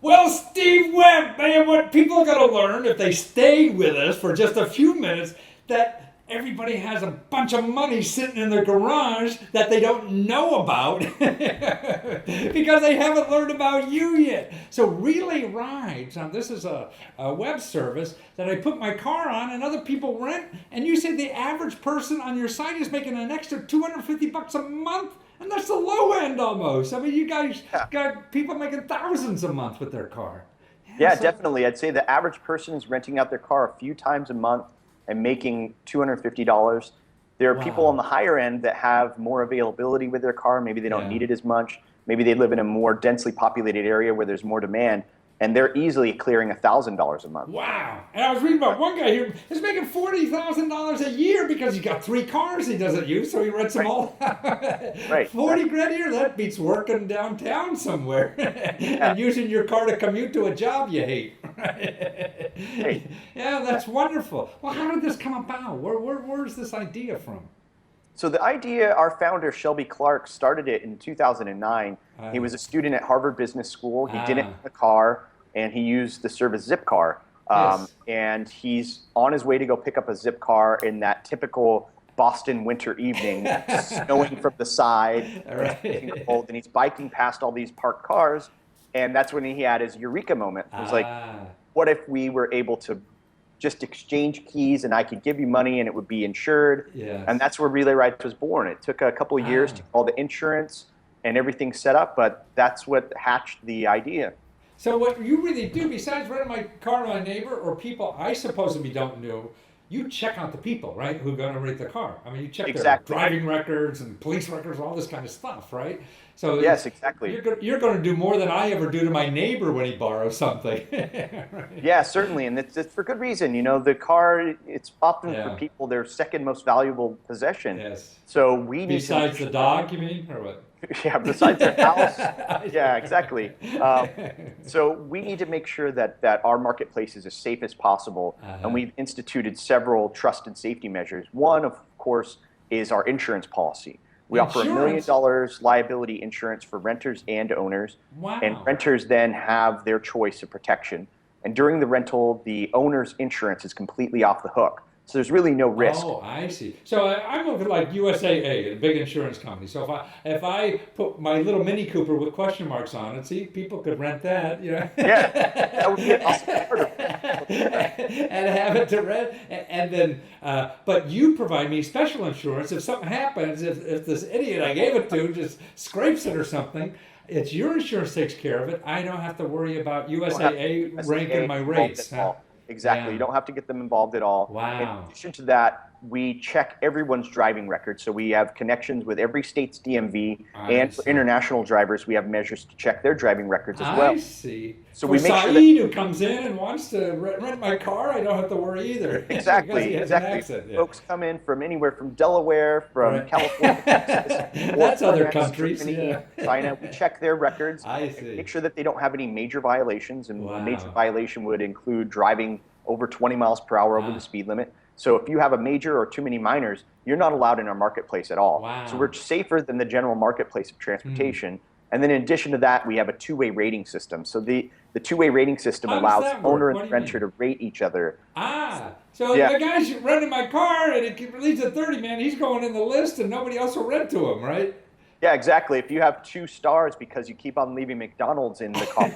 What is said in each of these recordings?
Well, Steve Webb, man, what people are going to learn if they stay with us for just a few minutes, that everybody has a bunch of money sitting in their garage that they don't know about because they haven't learned about you yet. So Relay Rides, now this is a web service that I put my car on and other people rent, and you say the average person on your site is making an extra $250 a month? And that's the low end almost. I mean, you guys Yeah. got people making thousands a month with their car. Yeah, Yeah, so definitely. I'd say the average person is renting out their car a few times a month and making $250. There are people on wow. the higher end that have more availability with their car. Maybe they don't Yeah. need it as much. Maybe they live in a more densely populated area where there's more demand, and they're easily clearing $1,000 a month. Wow. And I was reading about one guy here who's making $40,000 a year because he's got three cars he doesn't use, so he rents them Right. all. Right. 40 Exactly. grand a year, that beats working downtown somewhere Yeah. and using your car to commute to a job you hate. Right. Yeah, that's wonderful. Well, how did this come about? Where's this idea from? So the idea, our founder, Shelby Clark, started it in 2009. He Uh, was a student at Harvard Business School. He didn't ah, have a car, and he used the service Zipcar. yes. And he's on his way to go pick up a Zipcar in that typical Boston winter evening, snowing from the side, All and it's freezing right. cold, and he's biking past all these parked cars. And that's when he had his eureka moment. It was like, Ah, what if we were able to just exchange keys and I could give you money and it would be insured? And yes. that's where Relay Rides was born. It took a couple of years Ah. to get all the insurance and everything set up, but that's what hatched the idea. So what you really do, besides renting my car to my neighbor or people I supposedly don't know, you check out the people, right, who are going to rent the car. I mean, you check their Exactly. driving records and police records, all this kind of stuff, right? So Yes, exactly. you're going to do more than I ever do to my neighbor when he borrows something. Right? Yeah, certainly. And it's for good reason. You know, the car, it's often for Yeah. people their second most valuable possession. Yes. So we need to make Besides the sure, dog, you mean, or what? yeah, besides their house. I Yeah, see. exactly. So we need to make sure that our marketplace is as safe as possible, and Uh-huh. we've instituted several trust and safety measures. One, of course, is our insurance policy. We offer $1 million Insurance. liability insurance for renters and owners, and Wow. renters then have their choice of protection. And during the rental, the owner's insurance is completely off the hook, so there's really no risk. Oh, I see. So I'm looking like USAA, a big insurance company. So if I put my little Mini Cooper with question marks on it, see, people could rent that, you know, Yeah, that would be an awesome part of it. and have it to rent, and then, but you provide me special insurance if something happens. If this idiot I gave it to just scrapes it or something, it's your insurance takes care of it. I don't have to worry about You don't have to USAA get ranking USAA my involved rates. at Huh? all. Exactly. Yeah. You don't have to get them involved at all. In Wow. addition to that, we check everyone's driving record. So we have connections with every state's DMV, I and for see. international drivers, we have measures to check their driving records as I well. see. So For we make sure that Saeed, who comes in and wants to rent my car, I don't have to worry either because he exactly, has an exactly. accent. Yeah. Folks come in from anywhere from Delaware, from Right. California, Texas, or That's other France, countries. Germany, Yeah. China. We check their records I and see. make sure that they don't have any major violations. And a major Wow. violation would include driving over 20 miles per hour over the Ah, speed limit. So if you have a major or too many minors, you're not allowed in our marketplace at all. So we're wow. safer than the general marketplace of Hmm. transportation. And then in addition to that, we have a two-way rating system. So the two-way rating system How does allows that owner work? and What do you renter mean? to rate each other. So Yeah, the guy's renting my car and it leaves at 30, man. He's going in the list and nobody else will rent to him, right? yeah, exactly. If you have 2 stars because you keep on leaving McDonald's in the car,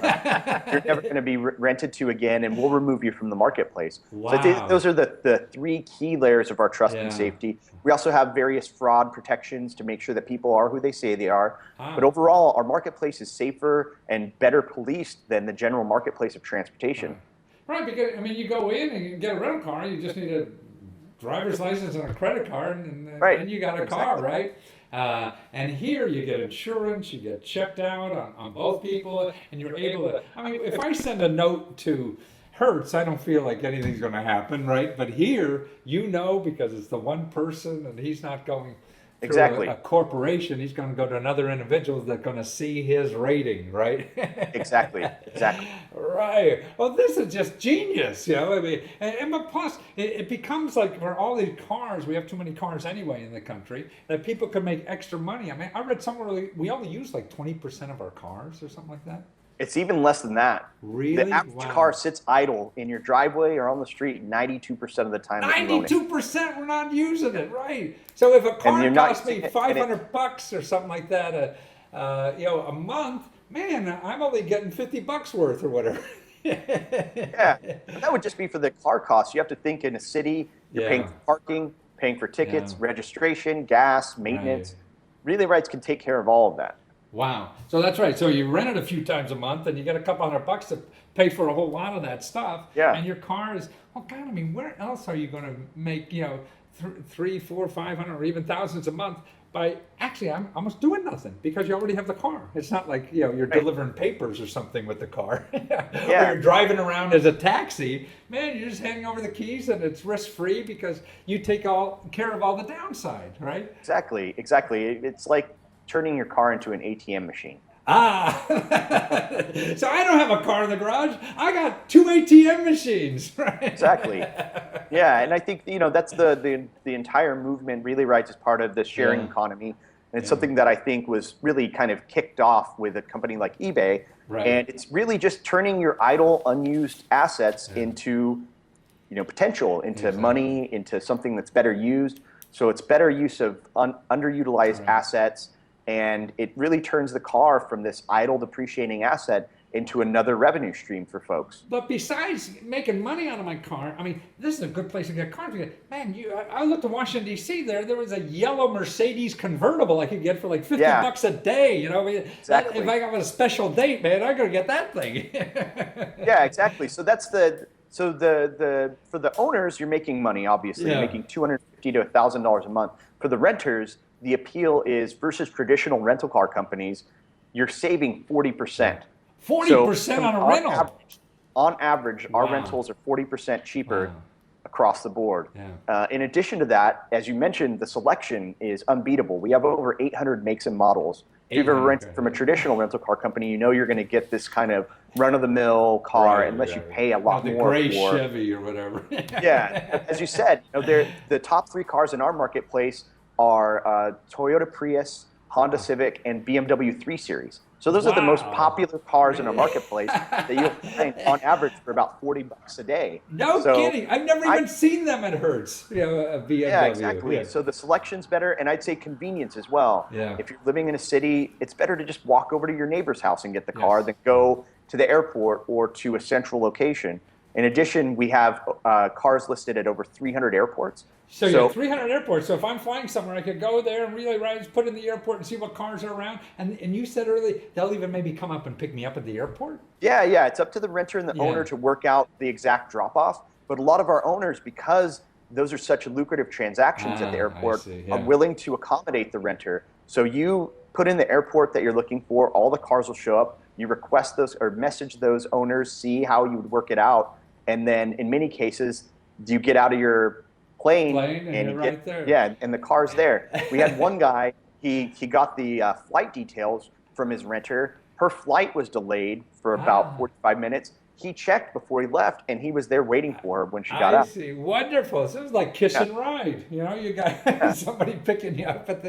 you're never going to be rented to again, and we'll remove you from the marketplace. So I think Wow. those are the three key layers of our trust and Yeah. safety. We also have various fraud protections to make sure that people are who they say they are. But Ah, overall, our marketplace is safer and better policed than the general marketplace of transportation. right. Right, because I mean, you go in and you get a rental car, you just need a driver's license and a credit card, Right. and you got a car, Exactly. right? And here you get insurance, you get checked out on both people, and you're able to. I mean, if I send a note to Hertz, I don't feel like anything's going to happen, right? But here, you know, because it's the one person, and he's not going through Exactly. a corporation, he's going to go to another individual that's going to see his rating, right? Exactly. Exactly. Right. Well, this is just genius, you know. I mean, but plus, it becomes like for all these cars, we have too many cars anyway in the country that people can make extra money. I mean, I read somewhere we only use like 20% of our cars or something like that. It's even less than that. Really? The average Wow. car sits idle in your driveway or on the street 92% of the time that you own it. 92% we're not using it, right? So if a And car you're not costs me using it, and it, $500 or something like that, a month, man, I'm only getting $50 worth or whatever. yeah, but that would just be for the car costs. You have to think in a city, you're paying Yeah, for parking, paying for yeah, tickets, registration, gas, right. maintenance. Relay rides can take care of all of that. Wow. So that's right. So you rent it a few times a month, and you get a couple $100 to pay for a whole lot of that stuff. Yeah, And your car is, well, God, I mean, where else are you going to make, three, four, 500, or even thousands a month by actually, I'm almost doing nothing because you already have the car. It's not like, you're right. delivering papers or something with the car, or Yeah, you're driving around as a taxi. Man, you're just handing over the keys, and it's risk free because you take all care of all the downside, right? exactly, exactly. It's like turning your car into an ATM machine. Ah, so I don't have a car in the garage. I got two ATM machines, Exactly. right? Yeah, and I think that's the entire movement. Relay rides is part of the sharing Yeah, economy, and it's yeah, something that I think was really kind of kicked off with a company like eBay. right. And it's really just turning your idle, unused assets Yeah, into potential, into exactly. money, into something that's better used. So it's better use of underutilized Right. assets, and it really turns the car from this idle, depreciating asset into another revenue stream for folks. But besides making money out of my car, I mean, this is a good place to get cars. Man, I looked at Washington D.C. There was a yellow Mercedes convertible I could get for like 50 Yeah, bucks a day. I mean, if exactly. I got a special date, man, I gotta get that thing. Yeah, exactly. So that's the for the owners, you're making money. Obviously, you're Yeah, making $250 to $1,000 a month. For the renters, the appeal is versus traditional rental car companies, you're saving 40%. So 40% on a on rental. average, our Wow, rentals are 40% cheaper wow, across the board. yeah, In addition to that, as you mentioned, the selection is unbeatable. We have over 800 makes and models. If you've ever 800. rented from a traditional rental car company, you know you're going to get this kind of run-of-the-mill car Right, unless you right. pay a No, lot the more gray for. Chevy or whatever. Yeah, as you said, they're the top three cars in our marketplace are Toyota Prius, Honda Wow. Civic, and BMW 3 Series. So those are the most Wow. popular cars in our Really? marketplace that you'll find on average for about $40 a day. No So kidding. I've never I even seen them at Hertz. A Yeah, BMW. exactly. Yeah. So the selection's better, and I'd say convenience as well. Yeah. If you're living in a city, it's better to just walk over to your neighbor's house and get the car Yes. than Yeah. go to the airport or to a central location. In addition, we have cars listed at over 300 airports. So you have So 300 airports. So if I'm flying somewhere, I could go there and relay rides, put in the airport and see what cars are around. And you said earlier they'll even maybe come up and pick me up at the airport. yeah, it's up to the renter and the Yeah. owner to work out the exact drop-off. But a lot of our owners, because those are such lucrative transactions at the I airport, see. are Yeah. willing to accommodate the renter. So you put in the airport that you're looking for, all the cars will show up. You request those or message those owners, see how you would work it out. And then in many cases, you get out of your plane Plane and and you're you right get, there. yeah, and the car's there. We had one guy, he got the flight details from his renter. Her flight was delayed for about Ah. 45 minutes. He checked before he left, and he was there waiting for her when she got I out. see. Wonderful. So it was like kiss Yeah, and ride. You got yeah, somebody picking you up at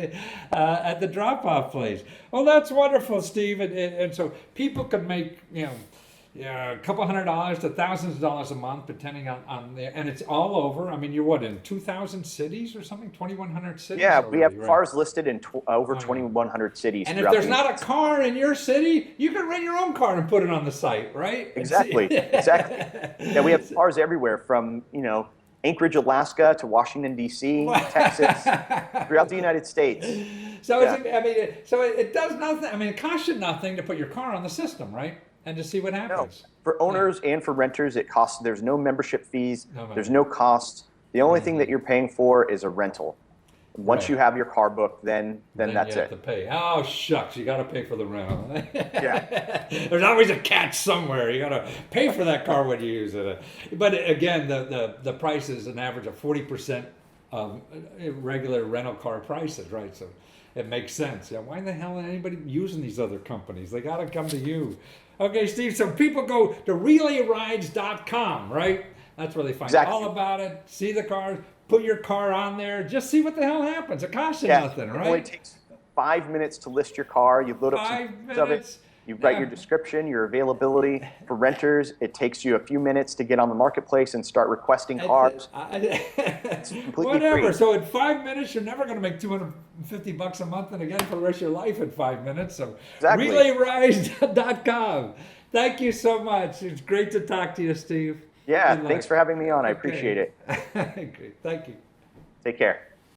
the drop-off place. Well, that's wonderful, Steve. And so people can make yeah, a couple $100 to thousands of dollars a month, depending on the, and it's all over. I mean, you're what, in 2,000 cities or something? 2,100 cities yeah. We already, have right? cars listed in over Oh yeah. 2,100 cities And if throughout there's the not United a States. car in your city, you can rent your own car and put it on the site, right? And see. Exactly, exactly. Yeah, we have cars everywhere from Anchorage, Alaska, to Washington D.C., Texas, throughout the United States. So Yeah. it does nothing. I mean, it costs you nothing to put your car on the system, right? And to see what No, happens. for Yeah. owners and for renters, it costs. There's no membership fees. No There's matter. no costs. The only thing Hmm. that you're paying for is a rental. Once Right. you have your car booked, then Then you that's have to it. pay. Oh shucks, you got to pay for the rental. Yeah. There's always a catch somewhere. You got to pay for that car when you use it. But again, the price is an average of 40% of regular rental car prices, right? So it makes sense. Yeah. Why the hell is anybody using these other companies? They got to come to you. Okay, Steve. So people go to relayrides.com, right? That's where they find Exactly. all about it. See the cars. Put your car on there. Just see what the hell happens. It costs you Yeah. nothing, It only right? takes 5 minutes to list your car. You load up some 5 pictures of it. minutes. You've got your description, your availability for renters. It takes you a few minutes to get on the marketplace and start requesting cars. It's completely Whatever. free. So in 5 minutes, you're never going to make $250 a month, and again for the rest of your life in 5 minutes. So Exactly. relayrise.com. Thank you so much. It's great to talk to you, Steve. Yeah, Good luck. thanks for having me on. I appreciate it. Great. Thank you. Take care.